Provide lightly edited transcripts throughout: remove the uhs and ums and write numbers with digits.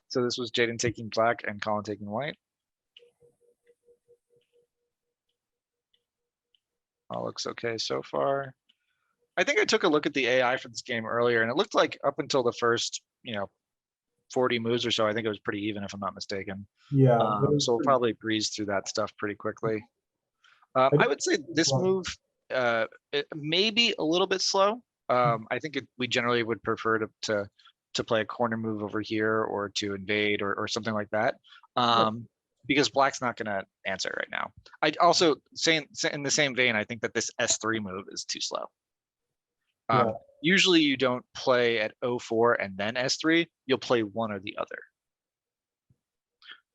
So this was Jaedon taking black and Colin taking white. All looks okay so far. I think I took a look at the AI for this game earlier, and it looked like up until the first, 40 moves or so, I think it was pretty even, if I'm not mistaken. Yeah. So we'll probably breeze through that stuff pretty quickly. I would say this move it may be a little bit slow. I think we generally would prefer to play a corner move over here or to invade or something like that. Because black's not going to answer right now. I also saying in the same vein, I think that this S3 move is too slow. Usually you don't play at 04 and then S3, you'll play one or the other.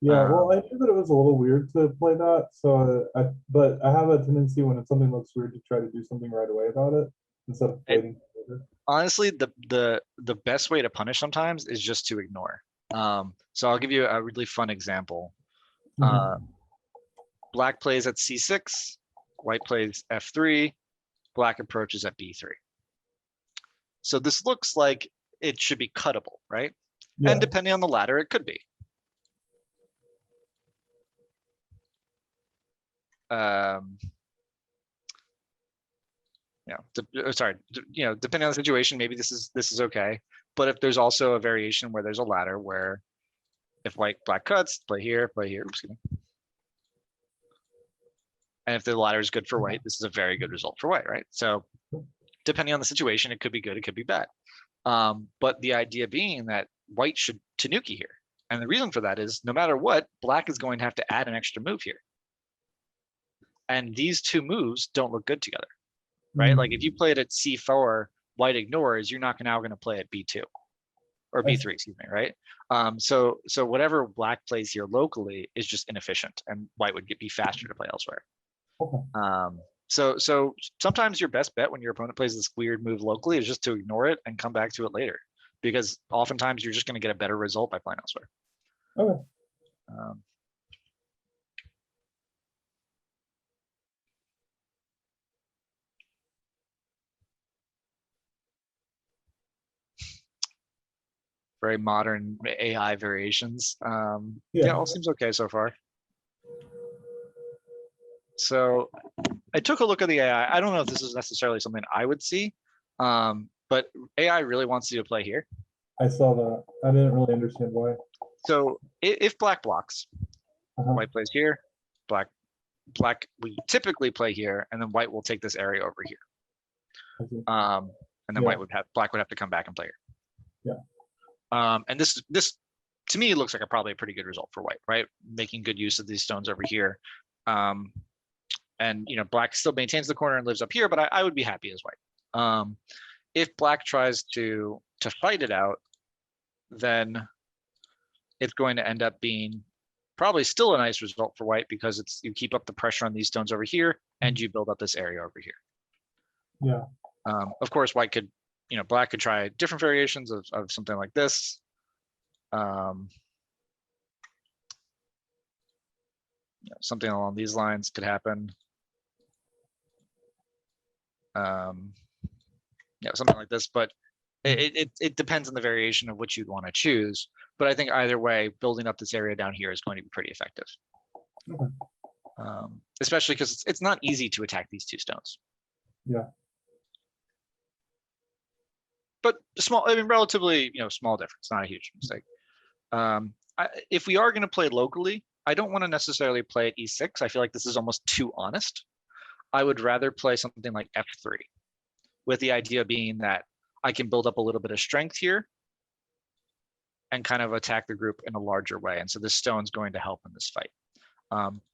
Yeah, well, I knew that it was a little weird to play that, so but I have a tendency when something looks weird to try to do something right away about it instead of waiting later. Honestly, the best way to punish sometimes is just to ignore. So I'll give you a really fun example. Black plays at C6, white plays F3, black approaches at B3. So this looks like it should be cuttable, right? Yeah. And depending on the ladder, it could be. Depending on the situation, maybe this is okay. But if there's also a variation where there's a ladder where if black cuts, play here, oops, and if the ladder is good for white, this is a very good result for white, right? So depending on the situation, it could be good, it could be bad. But the idea being that white should tanuki here. And the reason for that is no matter what, black is going to have to add an extra move here. And these two moves don't look good together, right? Like if you play it at C4, white ignores, you're not now going to play at B2 or B3, excuse me, right? So whatever black plays here locally is just inefficient, and white would be faster to play elsewhere. So sometimes your best bet when your opponent plays this weird move locally is just to ignore it and come back to it later, because oftentimes you're just going to get a better result by playing elsewhere. Okay. Very modern AI variations. Yeah, all seems okay so far. So I took a look at the AI. I don't know if this is necessarily something I would see, but AI really wants you to play here. I saw that. I didn't really understand why. So if black blocks, white plays here, black we typically play here, and then white will take this area over here. And then black would have to come back and play here. And this to me looks like probably a pretty good result for white, right? Making good use of these stones over here. And black still maintains the corner and lives up here, but I would be happy as white. If black tries to fight it out, then it's going to end up being probably still a nice result for white, because you keep up the pressure on these stones over here and you build up this area over here. Of course, white could, black could try different variations of something like this. Something along these lines could happen. Something like this, but it depends on the variation of which you'd want to choose. But I think either way, building up this area down here is going to be pretty effective. Especially because it's not easy to attack these two stones. But relatively, small difference, not a huge mistake. If we are going to play locally, I don't want to necessarily play at E6. I feel like this is almost too honest. I would rather play something like F3, with the idea being that I can build up a little bit of strength here and kind of attack the group in a larger way. And so this stone's going to help in this fight.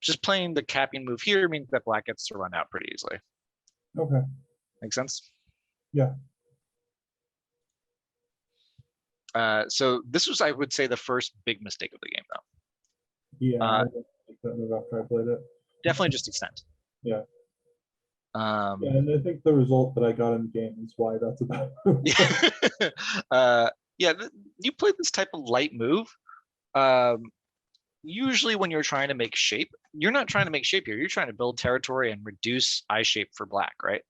Just playing the capping move here means that black gets to run out pretty easily. Okay. Make sense? Yeah. So this was, I would say, the first big mistake of the game, though. Yeah, I didn't like that move after I played it. Definitely just extent. Yeah. And I think the result that I got in the game is why that's about. You played this type of light move. Usually when you're trying to make shape, you're not trying to make shape here. You're trying to build territory and reduce eye shape for black, right?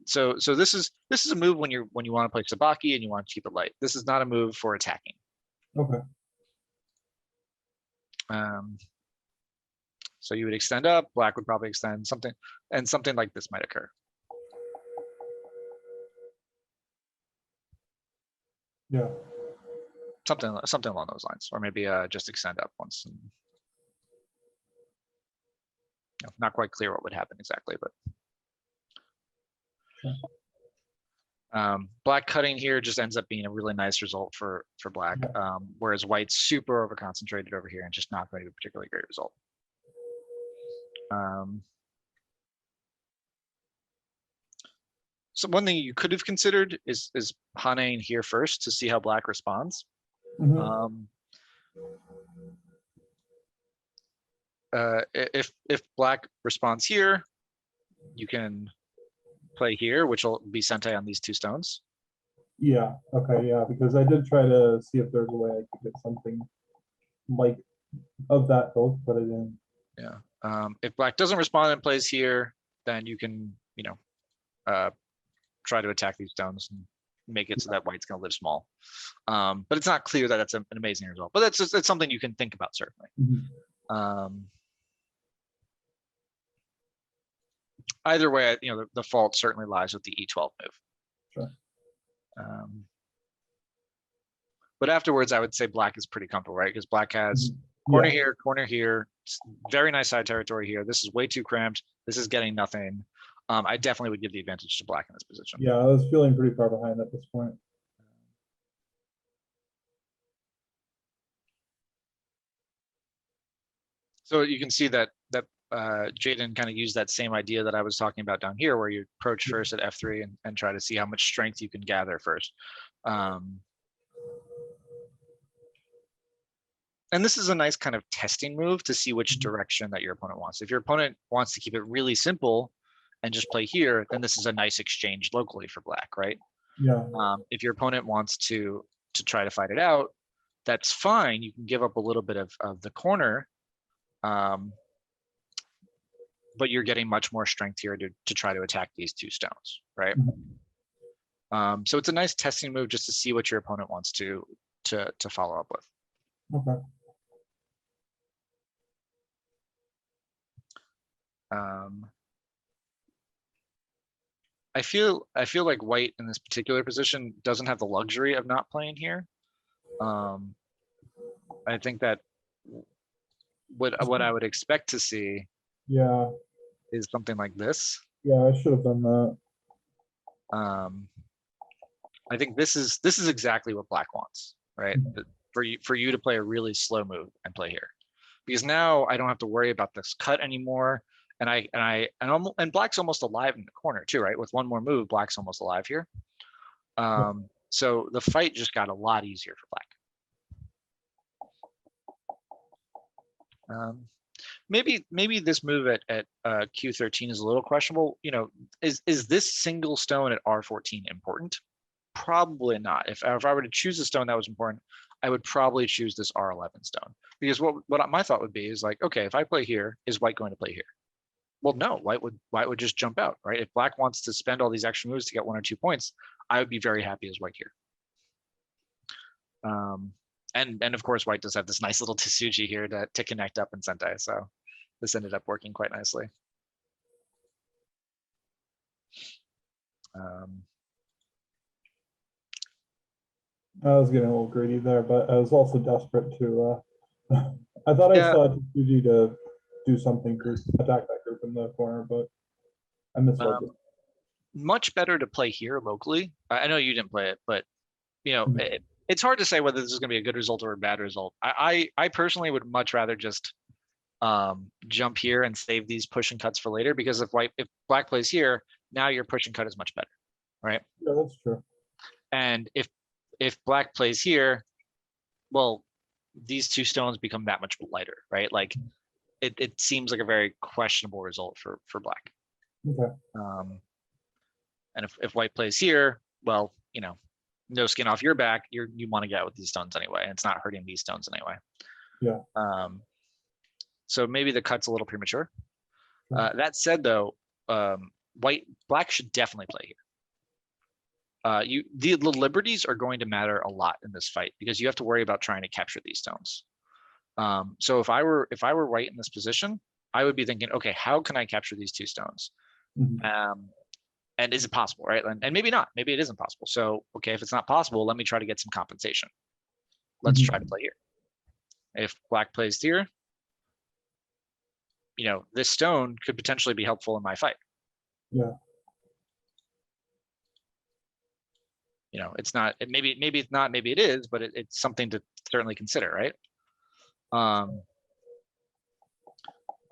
So this is a move when you want to play sabaki and you want to keep it light. This is not a move for attacking. Okay. So you would extend up, black would probably extend something, and something like this might occur. Yeah. Something along those lines, or maybe just extend up once. And, not quite clear what would happen exactly, but black cutting here just ends up being a really nice result for black, whereas white's super over concentrated over here and just not going to be a particularly great result. So one thing you could have considered is Hanaing here first to see how black responds. If black responds here, you can play here, which will be Sentai on these two stones. Yeah. Okay. Yeah. Because I did try to see if there's a way I could get something like of that ilk, but I didn't. Yeah. If black doesn't respond and plays here, then you can, try to attack these stones and make it so that white's going to live small. But it's not clear that that's an amazing result. But that's something you can think about, certainly. Either way, the fault certainly lies with the E12 move. Sure. But afterwards, I would say black is pretty comfortable, right? Because black has corner here, very nice side territory here. This is way too cramped. This is getting nothing. I definitely would give the advantage to black in this position. Yeah, I was feeling pretty far behind at this point. So you can see that Jaedon kind of used that same idea that I was talking about down here, where you approach first at F3 and try to see how much strength you can gather first. And this is a nice kind of testing move to see which direction that your opponent wants. If your opponent wants to keep it really simple and just play here, then this is a nice exchange locally for black, right? Yeah. If your opponent wants to try to fight it out, that's fine. You can give up a little bit of the corner, but you're getting much more strength here to try to attack these two stones, right? So it's a nice testing move just to see what your opponent wants to follow up with. Okay. I feel like white in this particular position doesn't have the luxury of not playing here. I think that what I would expect to see is something like this. Yeah, I should have done that. I think this is exactly what black wants, right? For you to play a really slow move and play here, because now I don't have to worry about this cut anymore. And black's almost alive in the corner too, right? With one more move, black's almost alive here. So the fight just got a lot easier for black. Maybe this move at Q13 is a little questionable. Is this single stone at R14 important? Probably not. If I were to choose a stone that was important, I would probably choose this R11 stone, because what my thought would be is like, okay, if I play here, is white going to play here? Well, no, white would just jump out, right? If black wants to spend all these extra moves to get 1 or 2 points, I would be very happy as white here. And of course, white does have this nice little Tsuji here to connect up in Sentai, so this ended up working quite nicely. I was getting a little greedy there, but I was also desperate to. I thought I saw Tsuji to do something to attack that group in the corner, but I misread it. Much better to play here locally. I know you didn't play it, but it's hard to say whether this is going to be a good result or a bad result. I personally would much rather just jump here and save these push and cuts for later, because if black plays here, now your push and cut is much better, right? Yeah, that's true. And if black plays here, well, these two stones become that much lighter, right? Like it seems like a very questionable result for black. Okay. And if white plays here, well, no skin off your back. You want to get out with these stones anyway, and it's not hurting these stones anyway. Yeah. So maybe the cut's a little premature. That said, though, black should definitely play here. The liberties are going to matter a lot in this fight because you have to worry about trying to capture these stones. So if I were white in this position, I would be thinking, okay, how can I capture these 2 stones? And is it possible, right? And maybe not. Maybe it isn't possible. So okay, if it's not possible, let me try to get some compensation. Let's try to play here. If black plays here, this stone could potentially be helpful in my fight. Yeah. It's not. Maybe it's not. Maybe it is. But it's something to certainly consider, right?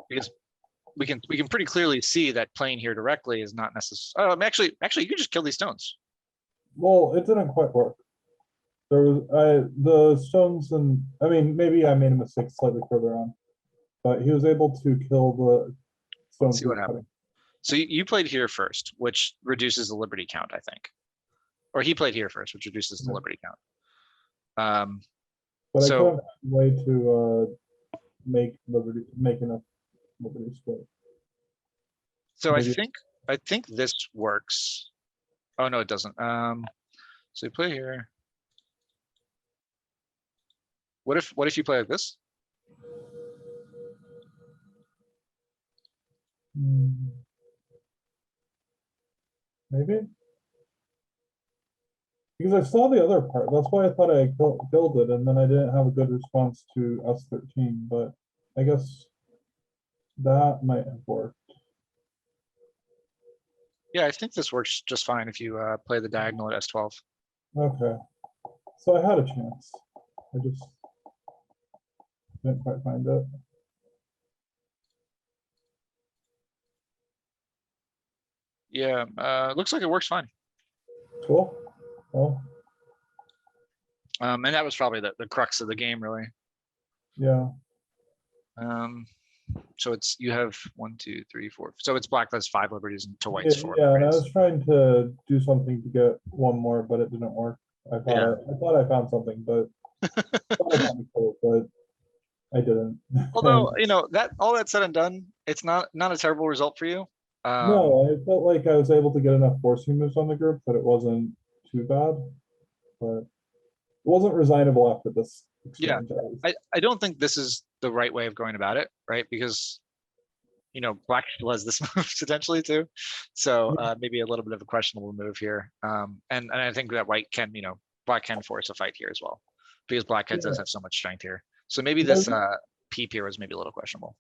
Because we can pretty clearly see that playing here directly is not necessary. Actually, you can just kill these stones. Well, it didn't quite work. There was the stones, and I mean, maybe I made a mistake slightly further on, but he was able to kill the stones. Let's see what happened. So you played here first, which reduces the liberty count, I think. Or he played here first, which reduces the liberty count. But I couldn't find a way to make enough liberty split. So maybe. I think this works. Oh no, it doesn't. So you play here. What if you play like this? Maybe. Because I saw the other part. That's why I thought I killed it, and then I didn't have a good response to S13, but I guess that might have worked. Yeah, I think this works just fine if you play the diagonal at S12. Okay. So I had a chance. I just didn't quite find it. Yeah, looks like it works fine. Cool. Well. And that was probably the crux of the game, really. Yeah. So you have 1, 2, 3, 4. So it's black that's 5 liberties to white's 4. Yeah, and I was trying to do something to get one more, but it didn't work. I thought I found something, but I didn't. Although that all that said and done, it's not a terrible result for you. No, I felt like I was able to get enough forcing moves on the group that it wasn't too bad, but it wasn't resignable after this exchange. Yeah, I don't think this is the right way of going about it, right? Because black still has this move potentially too, so maybe a little bit of a questionable move here. And I think that black can force a fight here as well, because black does have so much strength here. So maybe this peep here was maybe a little questionable.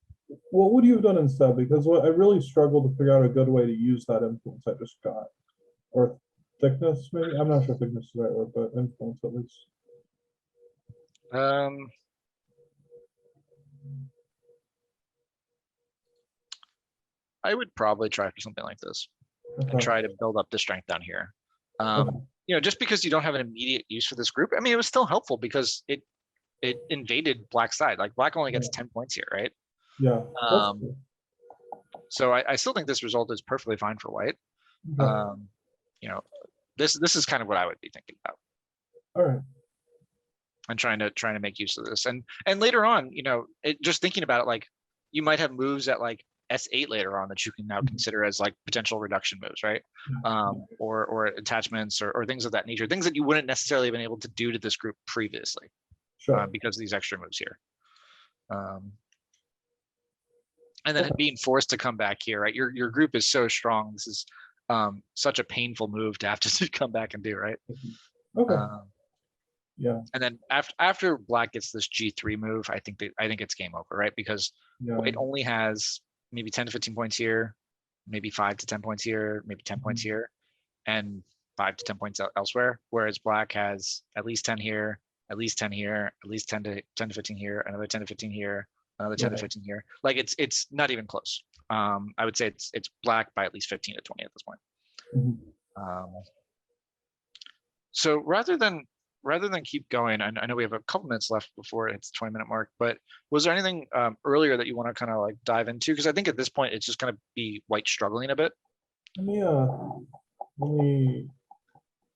What would you have done instead? Because I really struggled to figure out a good way to use that influence I just got, or thickness maybe. I'm not sure if thickness is the right word, but influence at least. I would probably try for something like this and try to build up the strength down here. Just because you don't have an immediate use for this group. I mean, it was still helpful because it invaded black's side. Like black only gets 10 points here, right? Yeah. So I still think this result is perfectly fine for white. This is kind of what I would be thinking about. All right. And trying to make use of this. And later on, just thinking about it, like you might have moves at like S8 later on that you can now consider as like potential reduction moves, right? Or attachments or things of that nature, things that you wouldn't necessarily have been able to do to this group previously, because of these extra moves here. And then being forced to come back here, right? Your group is so strong. This is such a painful move to have to come back and do, right? Okay. Yeah. And then after black gets this G3 move, I think it's game over, right? Because white only has maybe 10 to 15 points here, maybe 5 to 10 points here, maybe 10 points here, and 5 to 10 points elsewhere. Whereas black has at least 10 here, at least 10 here, at least 10 to 15 here, another 10 to 15 here, another 10 to 15 here. Like it's not even close. I would say it's black by at least 15 to 20 at this point. So rather than keep going, I know we have a couple minutes left before it's 20-minute mark, but was there anything earlier that you want to kind of like dive into? Because I think at this point it's just going to be white struggling a bit. Let me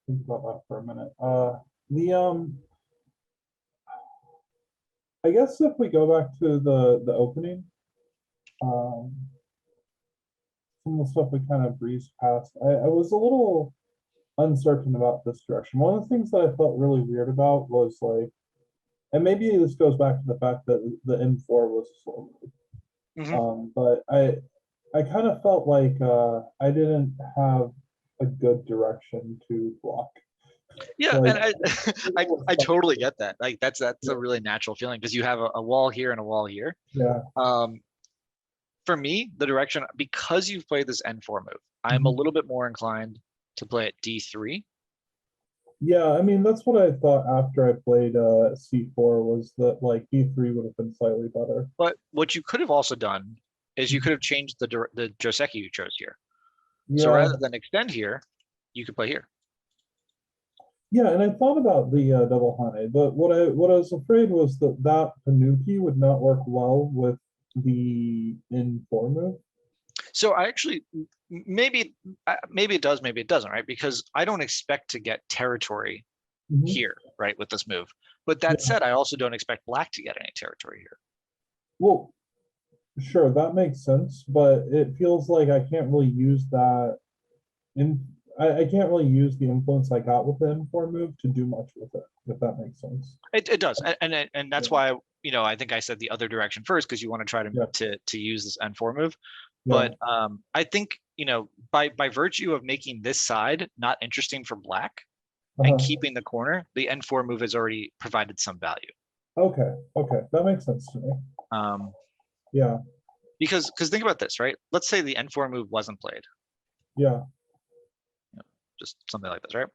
think about that for a minute. I guess if we go back to the opening, some of the stuff we kind of breezed past. I was a little uncertain about this direction. One of the things that I felt really weird about was like, and maybe this goes back to the fact that the N4 was a slow move. But I kind of felt like I didn't have a good direction to block. Yeah, Like, and I totally get that. Like that's a really natural feeling because you have a wall here and a wall here. yeah. For me, the direction, because you've played this N4 move, I'm a little bit more inclined to play at D3. Yeah, I mean that's what I thought after I played C4 was that like D3 would have been slightly better. But what you could have also done is you could have changed the Joseki you chose here. So Yeah, rather than extend here, you could play here. yeah, and I thought about the double Hane, but what I was afraid was that that Tanuki would not work well with the N4 move. So I actually maybe it does, maybe it doesn't, right? Because I don't expect to get territory here, right, with this move. But that said, I also don't expect black to get any territory here. Well, sure, that makes sense, but it feels like I can't really use that I can't really use the influence I got with the N4 move to do much with it, if that makes sense. It does, and that's why I think I said the other direction first because you want to try to use this N4 move. But I think by virtue of making this side not interesting for black and keeping the corner, the N4 move has already provided some value. Okay, that makes sense to me. Yeah. Because think about this, right? Let's say the N4 move wasn't played. Yeah. Just something like this, right?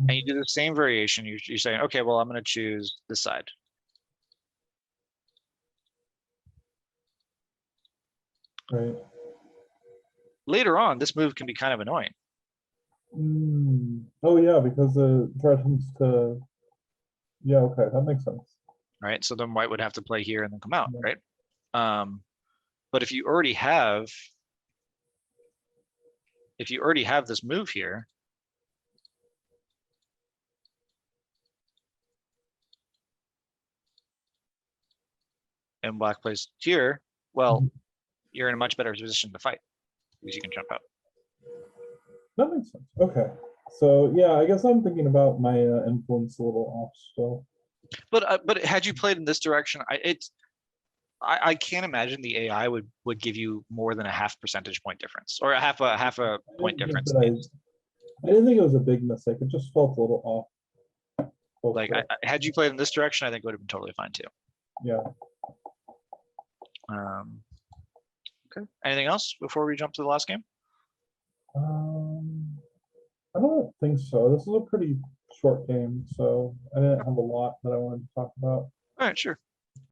And you do the same variation. You're saying, okay, well, I'm going to choose this side. Right. Later on, this move can be kind of annoying. Oh yeah, because it threatens to. Yeah. Okay, that makes sense. Right. So then white would have to play here and then come out, right? But if you already have this move here, and black plays here, well, you're in a much better position to fight because you can jump out. That makes sense. Okay. So yeah, I guess I'm thinking about my influence a little off still. But had you played in this direction, I can't imagine the AI would give you more than a half percentage point difference or a half a point difference. I didn't think it was a big mistake. It just felt a little off. Like had you played in this direction, I think it would have been totally fine too. Yeah. Okay. Anything else before we jump to the last game? I don't think so. This is a pretty short game, so I didn't have a lot that I wanted to talk about. All right, sure.